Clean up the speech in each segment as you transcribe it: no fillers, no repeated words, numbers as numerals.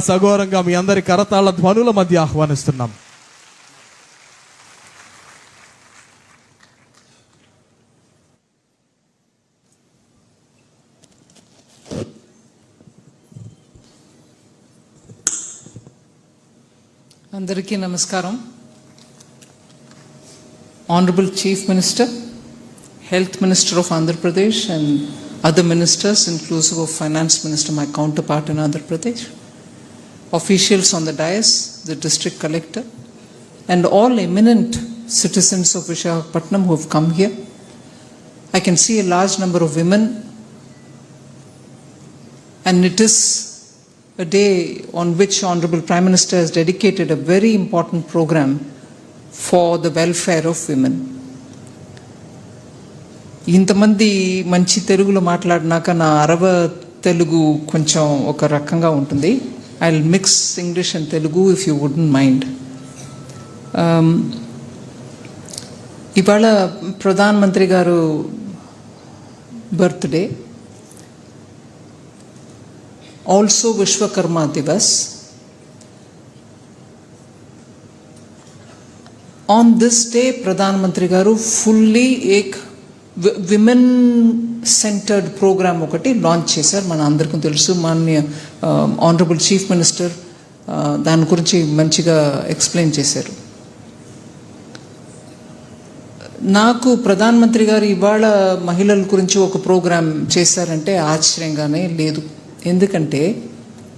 సగౌరవంగా మీ అందరి కరతాళ ధ్వనుల మధ్య ఆహ్వానిస్తున్నాం. అందరికీ నమస్కారం. Honorable Chief Minister, Health Minister of Andhra Pradesh and other ministers inclusive of Finance Minister, my counterpart in Andhra Pradesh, officials on the dais, the District Collector and all eminent citizens of Visakhapatnam who have come here. I can see a large number of women and it is a day on which Honorable Prime Minister has dedicated a very important program for the welfare of women. ఇంతమంది మంచి తెలుగులో మాట్లాడినాక నా అరవ తెలుగు కొంచెం ఒక రకంగా ఉంటుంది. I will mix English and Telugu if you wouldn't mind. ఇవాళ ప్రధాన్ మంత్రి గారు birthday, also Vishwakarma Divas. On this day, Pradhan Mantri garu fully ek women centered program okati launch chesar. Mana andarku telusu, manya honorable chief minister dani gurinchi manchiga explain chesaru. నాకు ప్రధాన్ మంత్రి గారు ఇవాళ మహిళల గురించి ఒక programme చేశారంటే ఆశ్చర్యంగానే లేదు. ఎందుకంటే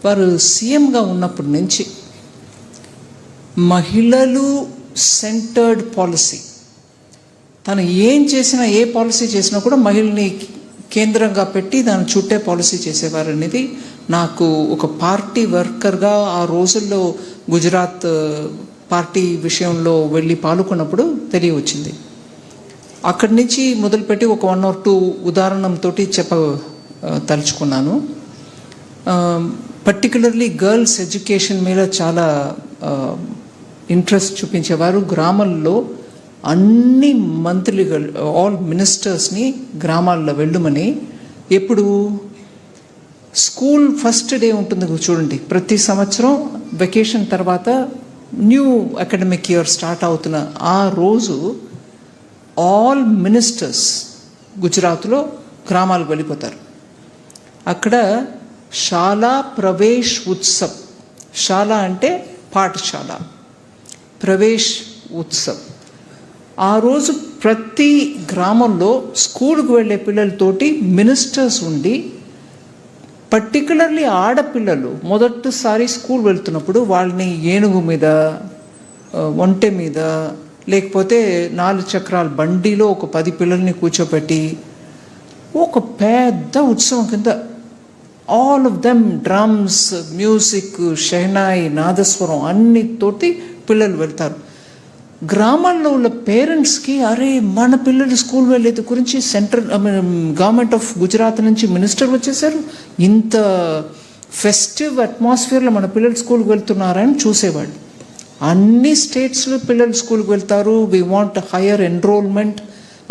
వారు సీఎంగా ఉన్నప్పటి నుంచి మహిళలు సెంటర్డ్ పాలసీ, తను ఏం చేసినా, ఏ పాలసీ చేసినా కూడా మహిళని కేంద్రంగా పెట్టి దాని చుట్టే పాలసీ చేసేవారు అనేది నాకు ఒక పార్టీ వర్కర్గా ఆ రోజుల్లో గుజరాత్ పార్టీ విషయంలో వెళ్ళి పాల్గొన్నప్పుడు తెలియవచ్చింది. అక్కడి నుంచి మొదలుపెట్టి ఒక 1 or 2 ఉదాహరణంతో తలుచుకున్నాను. పర్టికులర్లీ గర్ల్స్ ఎడ్యుకేషన్ మీద చాలా ఇంట్రెస్ట్ చూపించేవారు. గ్రామాల్లో అన్ని మంత్రులు, ఆల్ మినిస్టర్స్ని గ్రామాల్లో వెళ్ళమని, ఎప్పుడు స్కూల్ ఫస్ట్ డే ఉంటుంది చూడండి, ప్రతి సంవత్సరం వెకేషన్ తర్వాత న్యూ అకాడమిక్ ఇయర్ స్టార్ట్ అవుతున్న ఆ రోజు ఆల్ మినిస్టర్స్ గుజరాత్లో గ్రామాలకు వెళ్ళిపోతారు. అక్కడ శాలా ప్రవేశ్ ఉత్సవ్, శాల అంటే పాఠశాల, ప్రవేశ్ ఉత్సవ్. ఆ రోజు ప్రతి గ్రామంలో స్కూల్కి వెళ్ళే పిల్లలతోటి మినిస్టర్స్ ఉండి, పర్టికులర్లీ ఆడపిల్లలు మొదటిసారి స్కూల్ వెళ్తున్నప్పుడు వాళ్ళని ఏనుగు మీద, ఒంటె మీద, లేకపోతే 4 చక్రాల బండిలో ఒక 10 పిల్లల్ని కూర్చోపెట్టి ఒక పెద్ద ఉత్సవం కింద all of them drums, music, shehnai, nadaswaram అన్నితోటి పిల్లలు వెళ్తారు. గ్రామాల్లో ఉన్న పేరెంట్స్కి, అరే మన పిల్లలు స్కూల్ వెళ్ళేది గురించి గవర్నమెంట్ ఆఫ్ గుజరాత్ నుంచి మినిస్టర్ వచ్చేసారు, ఇంత ఫెస్టివ్ అట్మాస్ఫియర్లో మన పిల్లలు స్కూల్కి వెళ్తున్నారని చూసేవాళ్ళు. అన్ని స్టేట్స్లో పిల్లలు స్కూల్కి వెళ్తారు. We want higher enrollment.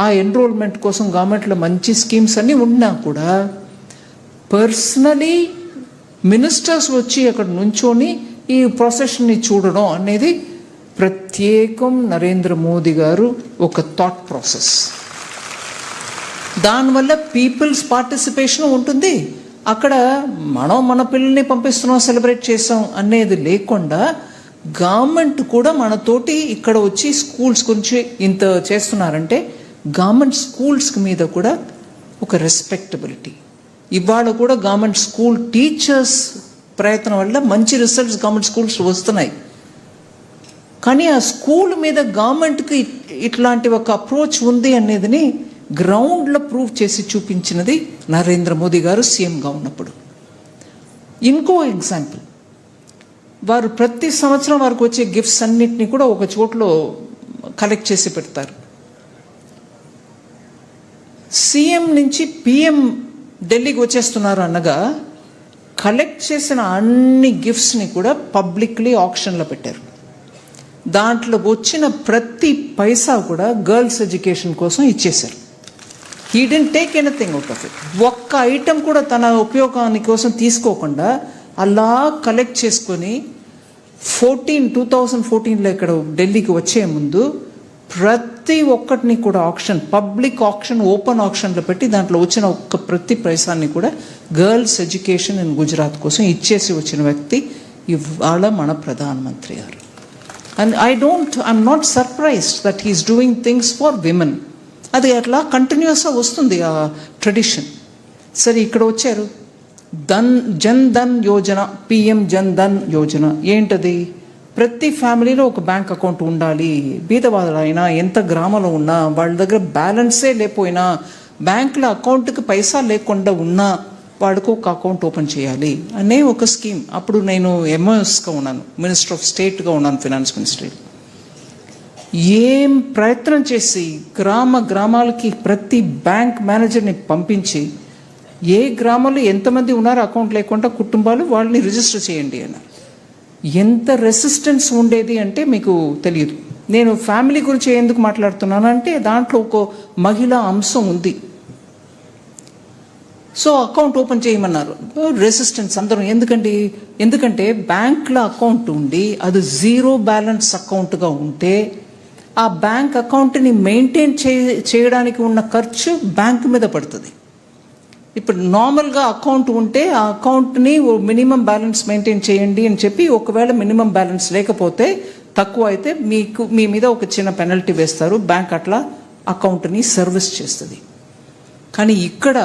ఆ ఎన్రోల్మెంట్ కోసం గవర్నమెంట్లో మంచి స్కీమ్స్ అన్నీ ఉన్నా కూడా పర్సనలీ మినిస్టర్స్ వచ్చి అక్కడ నుంచొని ఈ ప్రొసెషన్ని చూడడం అనేది ప్రత్యేకం నరేంద్ర మోదీ గారు ఒక థాట్ ప్రాసెస్. దానివల్ల పీపుల్స్ పార్టిసిపేషన్ ఉంటుంది. అక్కడ మనం మన పిల్లల్ని పంపిస్తున్నాం, సెలబ్రేట్ చేసాం అనేది లేకుండా గవర్నమెంట్ కూడా మనతోటి ఇక్కడ వచ్చి స్కూల్స్ గురించి ఇంత చేస్తున్నారంటే గవర్నమెంట్ స్కూల్స్ మీద కూడా ఒక రెస్పెక్టబిలిటీ. ఇవాళ కూడా గవర్నమెంట్ స్కూల్ టీచర్స్ ప్రయత్నం వల్ల మంచి రిజల్ట్స్ గవర్నమెంట్ స్కూల్స్ వస్తున్నాయి. కానీ ఆ స్కూల్ మీద గవర్నమెంట్కి ఇట్లాంటి ఒక అప్రోచ్ ఉంది అనేదిని గ్రౌండ్లో ప్రూవ్ చేసి చూపించినది నరేంద్ర మోదీ గారు సీఎంగా ఉన్నప్పుడు. ఇంకో ఎగ్జాంపుల్, వారు ప్రతి సంవత్సరం వారికి వచ్చే గిఫ్ట్స్ అన్నిటినీ కూడా ఒక చోట్లో కలెక్ట్ చేసి పెడతారు. సీఎం నుంచి పిఎం ఢిల్లీకి వచ్చేస్తున్నారు అనగా కలెక్ట్ చేసిన అన్ని గిఫ్ట్స్ని కూడా పబ్లిక్లీ ఆక్షన్లో పెట్టారు. దాంట్లో వచ్చిన ప్రతి పైసా కూడా గర్ల్స్ ఎడ్యుకేషన్ కోసం ఇచ్చేశారు. He didn't take anything out of it. ఒక్క ఐటెం కూడా తన ఉపయోగాని కోసం తీసుకోకుండా అలా కలెక్ట్ చేసుకొని 2014లో ఇక్కడ ఢిల్లీకి వచ్చే ముందు ప్రతి ఒక్కటిని కూడా ఆప్షన్, పబ్లిక్ ఆప్షన్, ఓపెన్ ఆప్షన్లో పెట్టి దాంట్లో వచ్చిన ప్రతి పైసాన్ని కూడా గర్ల్స్ ఎడ్యుకేషన్ ఇన్ గుజరాత్ కోసం ఇచ్చేసి వచ్చిన వ్యక్తి ఇవాళ మన ప్రధానమంత్రి గారు. And I'm not surprised that he's doing things for women. అది అట్లా కంటిన్యూస్గా వస్తుంది ఆ ట్రెడిషన్. సరే, ఇక్కడ వచ్చారు జన్ ధన్ యోజన, పిఎం జన్ ధన్ యోజన. ఏంటది? ప్రతి ఫ్యామిలీలో ఒక బ్యాంక్ అకౌంట్ ఉండాలి. బీదవాళ్ళైనా ఎంత గ్రామంలో ఉన్నా వాళ్ళ దగ్గర బ్యాలెన్సే లేకపోయినా, బ్యాంకులో అకౌంట్కి పైసా లేకుండా ఉన్నా వాడికి ఒక అకౌంట్ ఓపెన్ చేయాలి అనే ఒక స్కీమ్. అప్పుడు నేను ఎంఓఎస్గా ఉన్నాను, మినిస్టర్ ఆఫ్ స్టేట్గా ఉన్నాను, ఫినాన్స్ మినిస్ట్రీ. ఏం ప్రయత్నం చేసి గ్రామాలకి ప్రతి బ్యాంక్ మేనేజర్ని పంపించి ఏ గ్రామంలో ఎంతమంది ఉన్నారో అకౌంట్ లేకుండా కుటుంబాలు, వాళ్ళని రిజిస్టర్ చేయండి అన్నారు. ఎంత రెసిస్టెన్స్ ఉండేది అంటే మీకు తెలియదు. నేను ఫ్యామిలీ గురించి ఎందుకు మాట్లాడుతున్నాను అంటే దాంట్లో ఒక మహిళా అంశం ఉంది. సో అకౌంట్ ఓపెన్ చేయమన్నారు. రెసిస్టెన్స్ అందరం. ఎందుకంటే బ్యాంక్లో అకౌంట్ ఉండి అది జీరో బ్యాలెన్స్ అకౌంట్గా ఉంటే ఆ బ్యాంక్ అకౌంట్ని మెయింటైన్ చేయడానికి ఉన్న ఖర్చు బ్యాంక్ మీద పడుతుంది. ఇప్పుడు నార్మల్గా అకౌంట్ ఉంటే ఆ అకౌంట్ని మినిమం బ్యాలెన్స్ మెయింటైన్ చేయండి అని చెప్పి, ఒకవేళ మినిమం బ్యాలెన్స్ లేకపోతే, తక్కువ అయితే మీ మీద ఒక చిన్న పెనల్టీ వేస్తారు. బ్యాంక్ అట్లా అకౌంట్ని సర్వీస్ చేస్తుంది. కానీ ఇక్కడ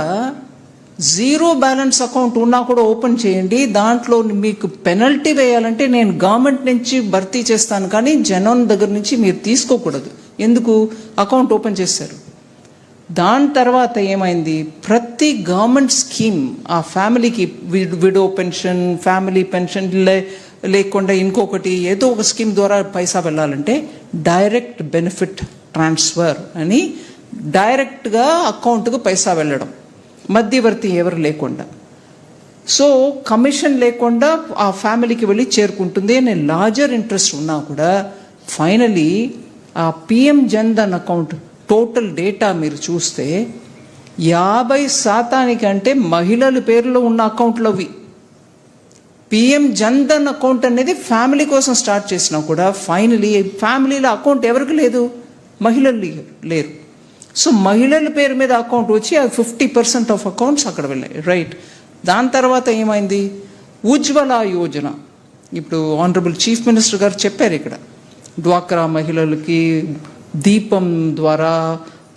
జీరో బ్యాలెన్స్ అకౌంట్ ఉన్నా కూడా ఓపెన్ చేయండి, దాంట్లో మీకు పెనల్టీ వేయాలంటే నేను గవర్నమెంట్ నుంచి భర్తీ చేస్తాను కానీ జనం దగ్గర నుంచి మీరు తీసుకోకూడదు. ఎందుకు? అకౌంట్ ఓపెన్ చేశారు. దాని తర్వాత ఏమైంది? ప్రతి గవర్నమెంట్ స్కీమ్ ఆ ఫ్యామిలీకి, విడో పెన్షన్, ఫ్యామిలీ పెన్షన్ లేకుండా ఇంకొకటి ఏదో ఒక స్కీమ్ ద్వారా పైసా వెళ్ళాలంటే డైరెక్ట్ బెనిఫిట్ ట్రాన్స్ఫర్ అని డైరెక్ట్గా అకౌంట్కు పైసా వెళ్ళడం, మధ్యవర్తి ఎవరు లేకుండా. సో కమిషన్ లేకుండా ఆ ఫ్యామిలీకి వెళ్ళి చేరుకుంటుంది అనే లార్జర్ ఇంట్రెస్ట్ ఉన్నా కూడా ఫైనలీ ఆ PM Jan Dhan account total data మీరు చూస్తే 50% మహిళల పేర్లో ఉన్న అకౌంట్లు అవి. పిఎం జన్ ధన్ అకౌంట్ అనేది ఫ్యామిలీ కోసం స్టార్ట్ చేసినా కూడా ఫైనలీ ఫ్యామిలీలో అకౌంట్ ఎవరికి లేదు? మహిళలు లేరు. సో మహిళల పేరు మీద అకౌంట్ వచ్చి అది 50% ఆఫ్ అకౌంట్స్ అక్కడ వెళ్ళాయి. రైట్. దాని తర్వాత ఏమైంది? ఉజ్వల యోజన. ఇప్పుడు ఆనరబుల్ చీఫ్ మినిస్టర్ గారు చెప్పారు ఇక్కడ, డ్వాక్రా మహిళలకి దీపం ద్వారా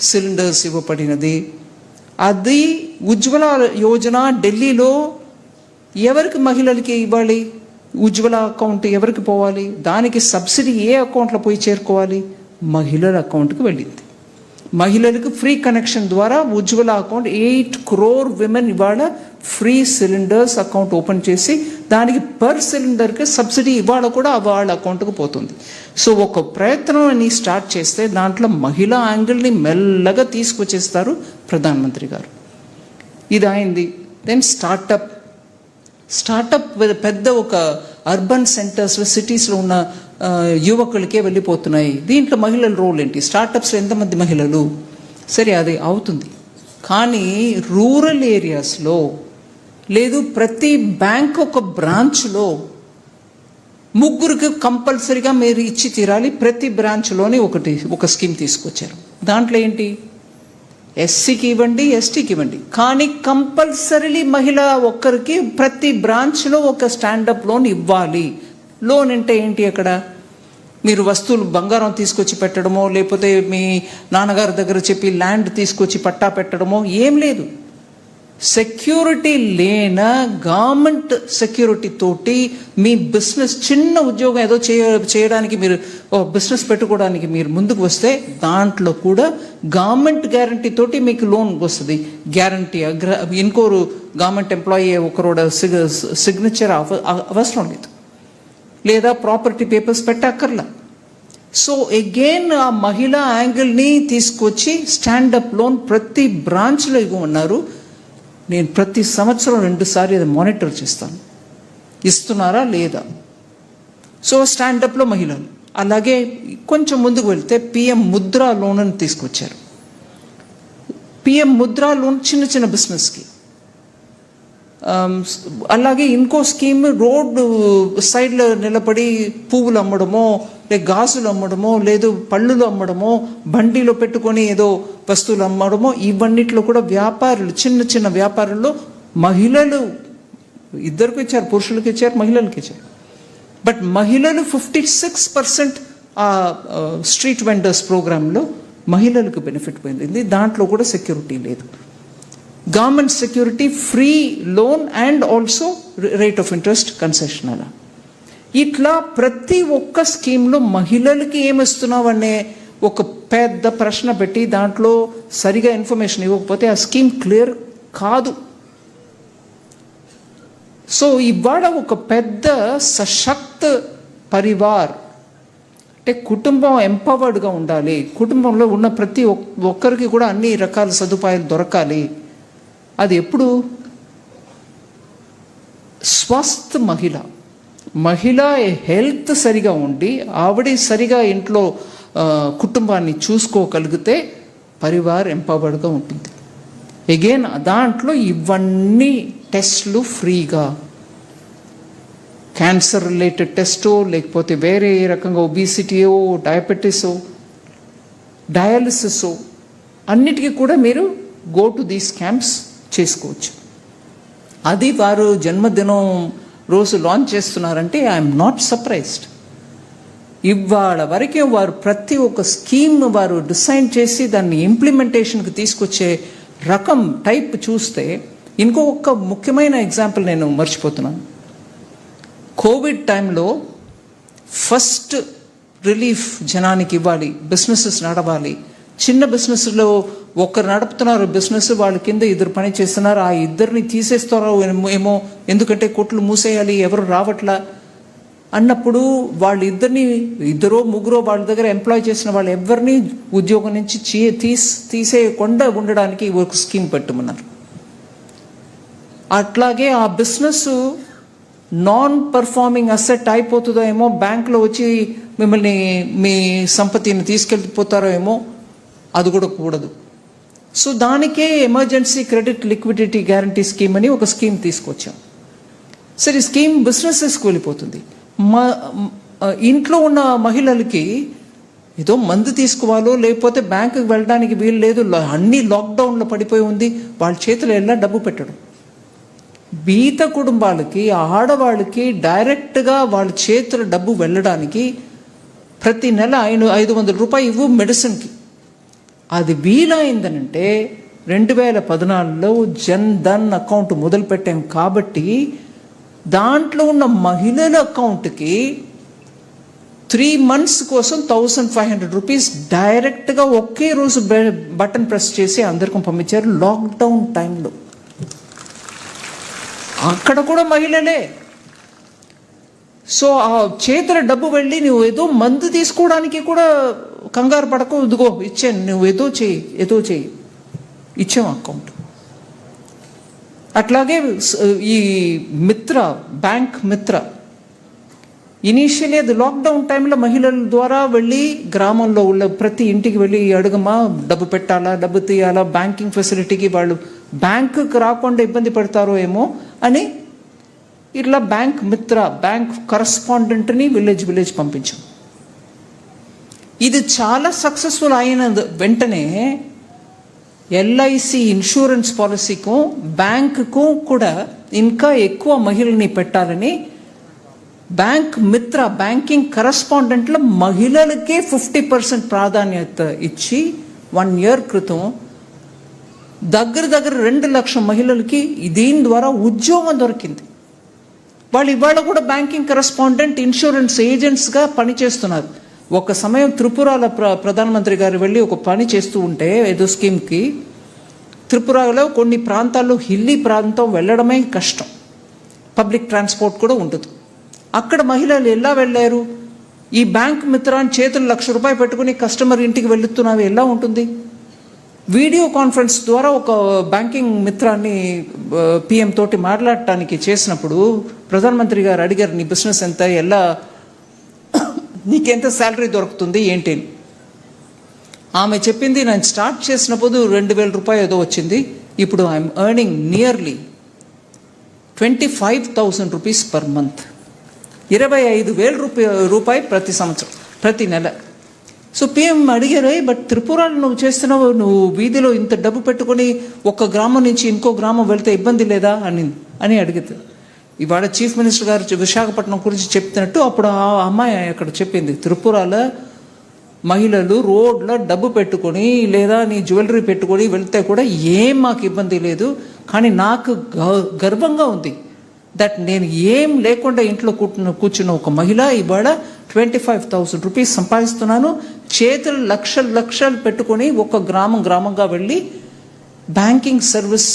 సిలిండర్స్ ఇవ్వబడినది. అది ఉజ్వల యోజన ఢిల్లీలో ఎవరికి మహిళలకి ఇవ్వాలి? ఉజ్వల అకౌంట్ ఎవరికి పోవాలి? దానికి సబ్సిడీ ఏ అకౌంట్లో పోయి చేరుకోవాలి? మహిళల అకౌంట్కి వెళ్ళింది. మహిళలకు ఫ్రీ కనెక్షన్ ద్వారా ఉజ్వల అకౌంట్ 8 crore విమెన్ ఇవాళ ఫ్రీ సిలిండర్స్ అకౌంట్ ఓపెన్ చేసి దానికి పర్ సిలిండర్కి సబ్సిడీ ఇవాళ కూడా వాళ్ళ అకౌంట్కి పోతుంది. సో ఒక ప్రయత్నాన్ని స్టార్ట్ చేస్తే దాంట్లో మహిళా యాంగిల్ని మెల్లగా తీసుకొచ్చేస్తారు ప్రధానమంత్రి గారు. ఇది అయింది. దెన్ స్టార్టప్ పెద్ద ఒక అర్బన్ సెంటర్స్లో, సిటీస్లో ఉన్న యువకులకే వెళ్ళిపోతున్నాయి. దీంట్లో మహిళల రోల్ ఏంటి? స్టార్టప్స్లో ఎంతమంది మహిళలు? సరే, అది అవుతుంది. కానీ రూరల్ ఏరియాస్లో లేదు, ప్రతి బ్యాంక్ ఒక బ్రాంచ్లో 3 కంపల్సరీగా మీరు ఇచ్చి తీరాలి. ప్రతి బ్రాంచ్లోనే ఒక స్కీమ్ తీసుకొచ్చారు. దాంట్లో ఏంటి? ఎస్సీకి ఇవ్వండి, ఎస్టీకి ఇవ్వండి, కానీ కంపల్సరీలీ మహిళ ఒక్కరికి ప్రతి బ్రాంచ్లో ఒక స్టాండప్ లోన్ ఇవ్వాలి. లోన్ అంటే ఏంటి? అక్కడ మీరు వస్తువులు బంగారం తీసుకొచ్చి పెట్టడమో, లేకపోతే మీ నాన్నగారి దగ్గర చెప్పి ల్యాండ్ తీసుకొచ్చి పట్టా పెట్టడమో ఏం లేదు. సెక్యూరిటీ లేన గవర్నమెంట్ సెక్యూరిటీ తోటి మీ బిజినెస్, చిన్న ఉద్యోగం ఏదో చేయడానికి మీరు బిజినెస్ పెట్టుకోవడానికి మీరు ముందుకు వస్తే దాంట్లో కూడా గవర్నమెంట్ గ్యారంటీ తోటి మీకు లోన్ వస్తుంది. గ్యారంటీ ఇంకోరు గవర్నమెంట్ ఎంప్లాయీ ఒకరోడ సిగ్నేచర్ అవసరం లేదు, లేదా ప్రాపర్టీ పేపర్స్ పెట్టక్కర్లా. సో అగైన్ ఆ మహిళా యాంగిల్ని తీసుకొచ్చి స్టాండప్ లోన్ ప్రతి బ్రాంచ్లో ఇవ్వమన్నారు. నేను ప్రతి సంవత్సరం 2 సార్లు అది మానిటర్ చేస్తాను, ఇస్తున్నారా లేదా. సో స్టాండప్లో మహిళలు. అలాగే కొంచెం ముందుకు వెళ్తే పిఎం ముద్రా లోన్ అని తీసుకొచ్చారు. పిఎం ముద్రా లోన్ చిన్న బిజినెస్కి అలాగే ఇంకో స్కీమ్ రోడ్డు సైడ్లో నిలబడి పువ్వులు అమ్మడమో, లేక గాజులు అమ్మడమో, లేదు పళ్ళులు అమ్మడమో, బండిలో పెట్టుకొని ఏదో వస్తువులు అమ్మడమో, ఇవన్నిట్లో కూడా వ్యాపారులు, చిన్న చిన్న వ్యాపారుల్లో మహిళలు ఇద్దరికి ఇచ్చారు, పురుషులకు ఇచ్చారు, మహిళలకు ఇచ్చారు. బట్ మహిళలు 56% ఆ స్ట్రీట్ వెండర్స్ ప్రోగ్రాంలో మహిళలకు బెనిఫిట్ పోయింది. దాంట్లో కూడా సెక్యూరిటీ లేదు. Government security, free loan and also rate of interest concession. అలా ఇట్లా ప్రతి ఒక్క స్కీమ్లో మహిళలకి ఏమిస్తున్నావు అనే ఒక పెద్ద ప్రశ్న పెట్టి దాంట్లో సరిగా ఇన్ఫర్మేషన్ ఇవ్వకపోతే ఆ స్కీమ్ క్లియర్ కాదు. సో ఇవాళ ఒక పెద్ద సశక్త పరివార్ అంటే కుటుంబం ఎంపవర్డ్గా ఉండాలి, కుటుంబంలో ఉన్న ప్రతి ఒక్కరికి కూడా అన్ని రకాల సదుపాయాలు దొరకాలి. అది ఎప్పుడు స్వస్థ మహిళ హెల్త్ సరిగా ఉండి ఆవిడ సరిగా ఇంట్లో కుటుంబాన్ని చూసుకోగలిగితే పరివార్ ఎంపవర్డ్గా ఉంటుంది. అగైన్ దాంట్లో ఇవన్నీ టెస్ట్లు ఫ్రీగా, క్యాన్సర్ రిలేటెడ్ టెస్టో, లేకపోతే వేరే ఏ రకంగా ఒబిసిటీయో, డయాబెటీసో, డయాలిసిసో, అన్నిటికీ కూడా మీరు గో టు దీస్ క్యాంప్స్ చేసుకోవచ్చు. అది వారు జన్మదినం రోజు లాంచ్ చేస్తున్నారంటే ఐఎమ్ నాట్ సర్ప్రైజ్డ్. ఇవాళ వరకే వారు ప్రతి ఒక్క స్కీమ్ వారు డిసైడ్ చేసి దాన్ని ఇంప్లిమెంటేషన్కి తీసుకొచ్చే రకం టైప్ చూస్తే, ఇంకొక ముఖ్యమైన ఎగ్జాంపుల్ నేను మర్చిపోతున్నాను. కోవిడ్ టైంలో ఫస్ట్ రిలీఫ్ జనానికి ఇవ్వాలి, బిజినెసెస్ నడవాలి. చిన్న బిజినెస్లో ఒకరు నడుపుతున్నారు బిజినెస్, వాళ్ళ కింద ఇద్దరు పని చేస్తున్నారు, ఆ ఇద్దరిని తీసేస్తారో ఏమో, ఎందుకంటే కొట్లు మూసేయాలి, ఎవరు రావట్లా అన్నప్పుడు వాళ్ళిద్దరిని, ఇద్దరో ముగ్గురో వాళ్ళ దగ్గర ఎంప్లాయ్ చేసిన వాళ్ళు ఎవరిని ఉద్యోగం నుంచి తీసేయకుండా ఉండడానికి ఒక స్కీమ్ పెట్టమన్నారు. అట్లాగే ఆ బిజినెస్ నాన్ పర్ఫార్మింగ్ అసెట్ అయిపోతుందో ఏమో, బ్యాంకులో వచ్చి మిమ్మల్ని మీ సంపత్తిని తీసుకెళ్ళిపోతారో ఏమో, అది కూడా కూడదు. సో దానికే emergency credit liquidity guarantee scheme అని ఒక స్కీమ్ తీసుకొచ్చాం. సరే, స్కీమ్ బిజినెసెస్కి వెళ్ళిపోతుంది. ఇంట్లో ఉన్న మహిళలకి ఏదో మందు తీసుకోవాలో, లేకపోతే బ్యాంకుకి వెళ్ళడానికి వీలు లేదు, అన్ని లాక్డౌన్లో పడిపోయి ఉంది, వాళ్ళ చేతిలో ఎలా డబ్బు పెట్టడం. బీద కుటుంబాలకి, ఆడవాళ్ళకి డైరెక్ట్గా వాళ్ళ చేతుల డబ్బు వెళ్ళడానికి ప్రతి నెల 500 రూపాయలు ఇవ్వు మెడిసిన్కి. అది వీలైందనంటే 2014లో జన్ ధన్ అకౌంట్ మొదలుపెట్టాం కాబట్టి దాంట్లో ఉన్న మహిళల అకౌంట్కి 3 months కోసం 1500 రూపీస్ డైరెక్ట్గా ఒకే రోజు బటన్ ప్రెస్ చేసి అందరికీ పంపించారు లాక్డౌన్ టైంలో. అక్కడ కూడా మహిళలే. సో ఆ చేతుల డబ్బు వెళ్ళి నువ్వు ఏదో మందు తీసుకోవడానికి కూడా కంగారు పడకు, ఇదిగో ఇచ్చాను, నువ్వు ఏదో చేయి ఇచ్చాం అకౌంట్. అట్లాగే ఈ బ్యాంక్ మిత్ర ఇనీషియలీ అది లాక్డౌన్ టైంలో మహిళల ద్వారా వెళ్ళి గ్రామంలో ఉన్న ప్రతి ఇంటికి వెళ్ళి అడుగమా, డబ్బు పెట్టాలా, డబ్బు తీయాలా, బ్యాంకింగ్ ఫెసిలిటీకి వాళ్ళు బ్యాంకుకి రాకుండా ఇబ్బంది పడతారో ఏమో అని ఇట్లా బ్యాంక్ మిత్ర, బ్యాంక్ కరస్పాండెంట్ని విలేజ్ పంపించాం. ఇది చాలా సక్సెస్ఫుల్ అయిన వెంటనే ఎల్ఐసి ఇన్సూరెన్స్ పాలసీకు, బ్యాంకుకు కూడా ఇంకా ఎక్కువ మహిళల్ని పెట్టాలని బ్యాంక్ మిత్ర, బ్యాంకింగ్ కరస్పాండెంట్లో మహిళలకే 50% ప్రాధాన్యత ఇచ్చి 1 year క్రితం దగ్గర 2 లక్షల మహిళలకి దీని ద్వారా ఉద్యోగం దొరికింది. వాళ్ళు ఇవాళ కూడా బ్యాంకింగ్ కరస్పాండెంట్, ఇన్సూరెన్స్ ఏజెంట్స్గా పనిచేస్తున్నారు. ఒక సమయం త్రిపురలో ప్రధానమంత్రి గారు వెళ్ళి ఒక పని చేస్తూ ఉంటే ఏదో స్కీమ్కి, త్రిపురలో కొన్ని ప్రాంతాల్లో హిల్లీ ప్రాంతం వెళ్ళడమే కష్టం, పబ్లిక్ ట్రాన్స్పోర్ట్ కూడా ఉండదు. అక్కడ మహిళలు ఎలా వెళ్ళారు? ఈ బ్యాంక్ మిత్రాన్ని చేతులు 1,00,000 రూపాయలు పెట్టుకుని కస్టమర్ ఇంటికి వెళుతున్నావు, ఎలా ఉంటుంది? వీడియో కాన్ఫరెన్స్ ద్వారా ఒక బ్యాంకింగ్ మిత్రాన్ని పిఎం తోటి మాట్లాడటానికి చేసినప్పుడు ప్రధానమంత్రి గారు అడిగారు, నీ బిజినెస్ ఎంత, ఎలా, నీకెంత శాలరీ దొరుకుతుంది ఏంటి? ఆమె చెప్పింది, నేను స్టార్ట్ చేసినప్పుడు 2,000 రూపాయలు ఏదో వచ్చింది, ఇప్పుడు I'm earning nearly 25,000 rupees per month, 25,000 రూపాయలు ప్రతి సంవత్సరం, ప్రతి నెల. సో పిఎం అడిగారు, బట్ త్రిపురలో నువ్వు చేస్తున్నావు, నువ్వు వీధిలో ఇంత డబ్బు పెట్టుకొని ఒక గ్రామం నుంచి ఇంకో గ్రామం వెళ్తే ఇబ్బంది లేదా అని అడిగితే, ఇవాళ చీఫ్ మినిస్టర్ గారు విశాఖపట్నం గురించి చెప్తున్నట్టు అప్పుడు ఆ అమ్మాయి అక్కడ చెప్పింది, త్రిపురలో మహిళలు రోడ్లో డబ్బు పెట్టుకొని లేదా నీ జ్యువెలరీ పెట్టుకొని వెళ్తే కూడా ఏం మాకు ఇబ్బంది లేదు, కానీ నాకు గర్వంగా ఉంది దట్ నేను ఏం లేకుండా ఇంట్లో కూర్చున్న ఒక మహిళ ఇవాళ 25,000 రూపీస్ సంపాదిస్తున్నాను, చేతులు లక్షలు పెట్టుకొని ఒక గ్రామంగా వెళ్ళి బ్యాంకింగ్ సర్వీస్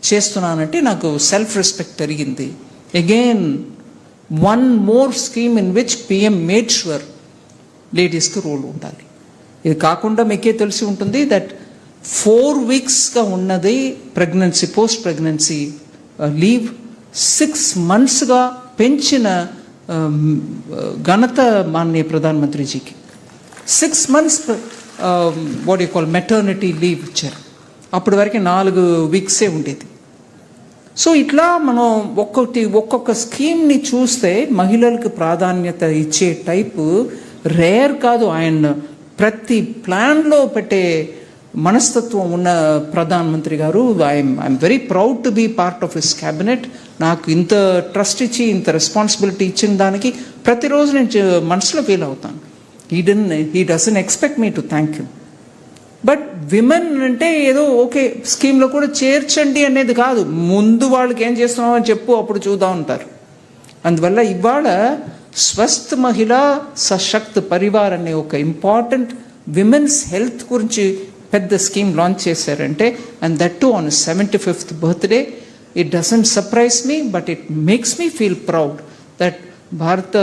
చేస్తున్నానంటే నాకు సెల్ఫ్ రెస్పెక్ట్ పెరిగింది. Again one more scheme in which PM made sure లేడీస్కి రోల్ ఉండాలి. ఇది కాకుండా మీకే తెలిసి ఉంటుంది దట్ 4 వీక్స్గా ఉన్నది ప్రెగ్నెన్సీ, పోస్ట్ ప్రెగ్నెన్సీ లీవ్ 6 monthsగా పెంచిన ఘనత మాననీయ ప్రధానమంత్రిజీకి. 6 months what you call maternity leave ఇచ్చారు. అప్పటి వరకు 4 వీక్సే ఉండేది. సో ఇట్లా మనం ఒక్కొక్క స్కీమ్ని చూస్తే మహిళలకు ప్రాధాన్యత ఇచ్చే టైపు రేర్ కాదు. ఆయన ప్రతి ప్లాన్లో పెట్టే మనస్తత్వం ఉన్న ప్రధానమంత్రి గారు. I'm very proud to be part of his cabinet. నాకు ఇంత ట్రస్ట్ ఇచ్చి ఇంత రెస్పాన్సిబిలిటీ ఇచ్చిన దానికి ప్రతిరోజు నేను మనసులో ఫీల్ అవుతాను. He doesn't expect me to thank you. But women అంటే ఏదో ఓకే స్కీమ్లో కూడా చేర్చండి అనేది కాదు, ముందు వాళ్ళకి ఏం చేస్తున్నామో అని చెప్పు, అప్పుడు చూద్దాం అంటారు. అందువల్ల ఇవాళ స్వస్థ మహిళ సశక్త్ పరివార్ అనే ఒక ఇంపార్టెంట్ విమెన్స్ హెల్త్ గురించి పెద్ద స్కీమ్ లాంచ్ చేశారంటే, and that to on 75th birthday. It doesn't surprise me, but it makes me feel proud that భారత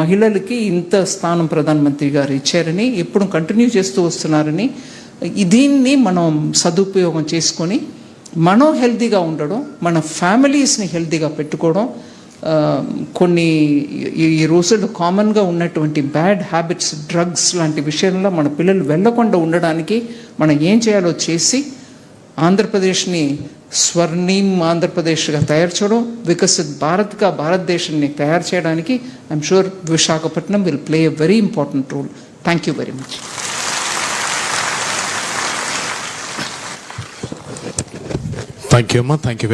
మహిళలకి ఇంత స్థానం ప్రధానమంత్రి గారు ఇచ్చారని, ఎప్పుడు కంటిన్యూ చేస్తూ వస్తున్నారని. దీన్ని మనం సదుపయోగం చేసుకొని మనం హెల్తీగా ఉండడం, మన ఫ్యామిలీస్ని హెల్తీగా పెట్టుకోవడం, కొన్ని ఈ రోజుల్లో కామన్గా ఉన్నటువంటి బ్యాడ్ హ్యాబిట్స్, డ్రగ్స్ లాంటి విషయంలో మన పిల్లలు వెళ్ళకుండా ఉండడానికి మనం ఏం చేయాలో చేసి ఆంధ్రప్రదేశ్ని స్వర్ణీం ఆంధ్రప్రదేశ్గా తయారు చేయడం, వికసిత్ భారత్గా భారతదేశాన్ని తయారు చేయడానికి I'm sure Visakhapatnam will play a very important role. Thank you very much. Thank you అమ్మా. Thank you.